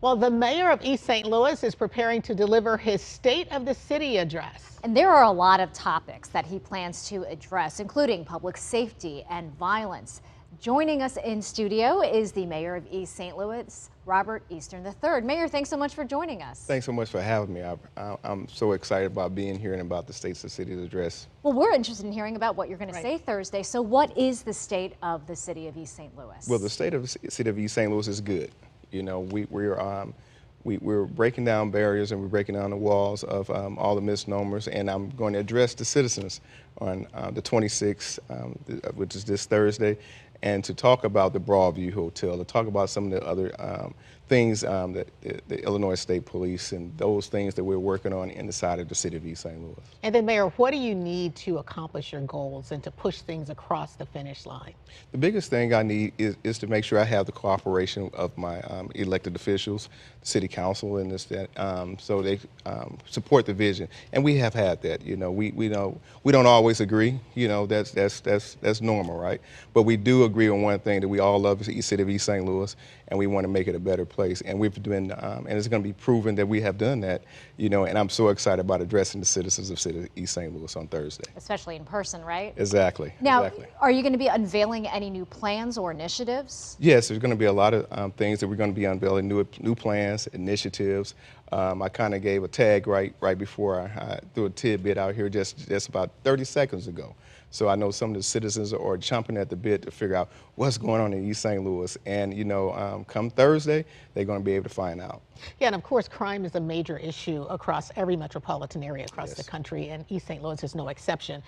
Well, the mayor of East St. Louis is preparing to deliver his State of the City address. And there are a lot of topics that he plans to address, including public safety and violence. Joining us in studio is the mayor of East St. Louis, Robert Eastern III. Mayor, thanks so much for joining us. Thanks so much for having me. I'm so excited about being here and about the State of the City's address. Well, we're interested in hearing about what you're going to say Thursday. So what is the state of the city of East St. Louis? Well, the state of the city of East St. Louis is good. You know, we're breaking down barriers and we're breaking down the walls of all the misnomers, and I'm going to address the citizens on the 26th, which is this Thursday, and to talk about the Broadview Hotel, to talk about some of the other things that the Illinois State Police and those things that we're working on in the side of the city of East St. Louis. And then, Mayor, what do you need to accomplish your goals and to push things across the finish line? The biggest thing I need is to make sure I have the cooperation of my elected officials, the city council, and so they support the vision. And we have had that. You know, we don't always agree. You know, that's normal, right? But we do agree on one thing, that we all love the city of East St. Louis, and we want to make it a better place. And we've been, and it's going to be proven that we have done that. You know, and I'm so excited about addressing the citizens of the city of East St. Louis on Thursday. Especially in person, right? Exactly. Now, exactly. Are you going to be unveiling any new plans or initiatives? Yes, there's going to be a lot of things that we're going to be unveiling, new plans, initiatives. I kind of gave a tag right before I threw a tidbit out here just about 30 seconds ago. So I know some of the citizens are chomping at the bit to figure out what's going on in East St. Louis. And, you know, come Thursday, they're going to be able to find out. Yeah, and of course, crime is a major issue across every metropolitan area across the country, and East St. Louis is no exception.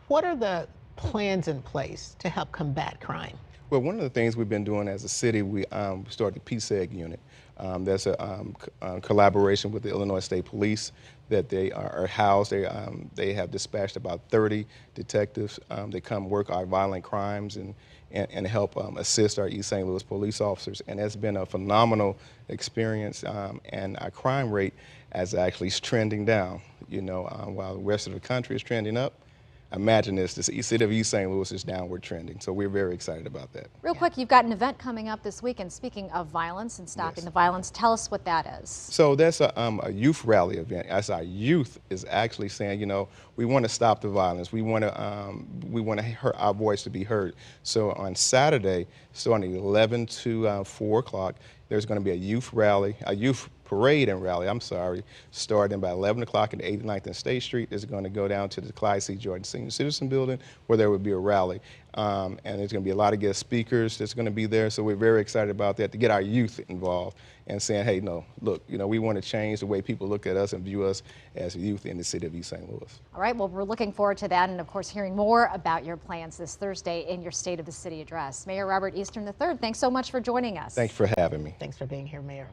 What are the plans in place to help combat crime? Well, one of the things we've been doing as a city, we started the PSEG unit. That's a collaboration with the Illinois State Police that they are housed. They have dispatched about 30 detectives that come work our violent crimes and help assist our East St. Louis police officers. And it's been a phenomenal experience, and our crime rate is actually trending down. You know, while the rest of the country is trending up, imagine this, the city of East St. Louis is downward trending, so we're very excited about that. Real quick, you've got an event coming up this weekend. Speaking of violence and stopping the violence, tell us what that is. So that's a youth rally event. As our youth is actually saying, you know, we want to stop the violence. We want to hear our voice to be heard. So on Saturday, starting 11 to 4 o'clock, there's going to be a youth rally, a youth parade and rally, starting by 11 o'clock at 89th and State Street. It's going to go down to the Clyde C. Jordan Senior Citizen Building, where there will be a rally. And there's going to be a lot of guest speakers that's going to be there. So we're very excited about that, to get our youth involved and saying, hey, no, look, you know, we want to change the way people look at us and view us as youth in the city of East St. Louis. All right, well, we're looking forward to that, and of course, hearing more about your plans this Thursday in your State of the City address. Mayor Robert Eastern III, thanks so much for joining us. Thanks for having me. Thanks for being here, Mayor.